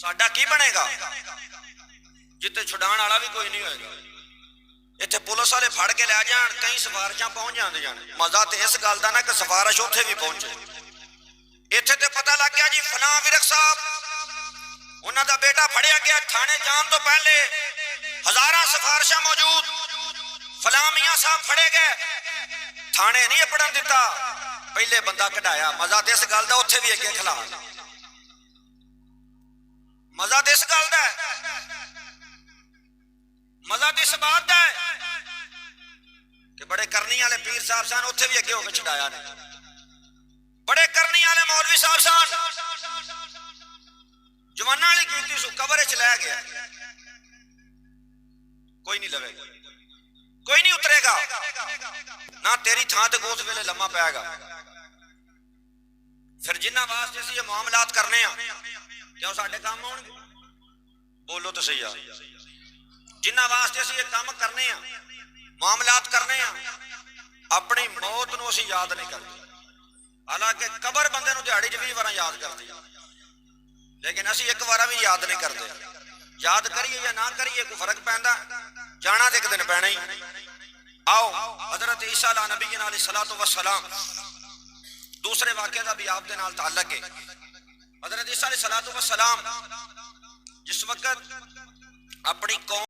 साडा की बनेगा जिते छुड़ाण वाला भी कोई नहीं होएगा। इत्थे पुलिस वाले फड़ के लै जाण, कई सिफारिशां पहुंच जांदियां ने। मजा तो इस गल दा ना कि सिफारिश उत्थे भी पहुंचे। इत्थे ते पता लग गया जी फलां विरक साहब उन्हां दा बेटा फड़िया गया, थाने जाण तो पहले हजारां सिफारिशां मौजूद, फलां मियां साहब फड़े गए, थाने नहीं अपड़न दिता, पहले बंदा कढ़ाया। मजा तो इस गल दा उत्थे भी अगे खिला, मजा तो इस गल दा, मजा तो इस बात दा कि बड़े करनी वाले पीर साहब सन, उत्थे भी अगे होकर छड़ाया ने। बड़े करनी वाले मौलवी साहब सन, जवाना वाली कीमती सु कबर च लै गया, कोई नहीं लवेगा, कोई नहीं उतरेगा ना, तेरी थां ते उस वेले लम्मा पैगा। फिर जिन्हां वास्ते असीं ये मामलात करने क्या साडे काम आउणगे? बोलो तो सही आ। जिन्हां वास्ते असीं ये काम करने मामलात करने अपनी मौत नूं असीं याद नहीं करते। हालांकि कबर बंदे नूं दिहाड़ी च 20 वार याद करदी, लेकिन असीं एक बार भी याद नहीं करते। याद करिए या ना करिए कोई फर्क पैंदा, जाना तो एक दिन पैना ही। आओ हजरत ईसा अला नबीना अलैहिस्सलातु वस्सलाम, दूसरे वाक़े का भी आप दे नाल ताल्लुक है। हजरत ईसा अलैहिस्सलातु वस्सलाम जिस वक्त अपनी कौम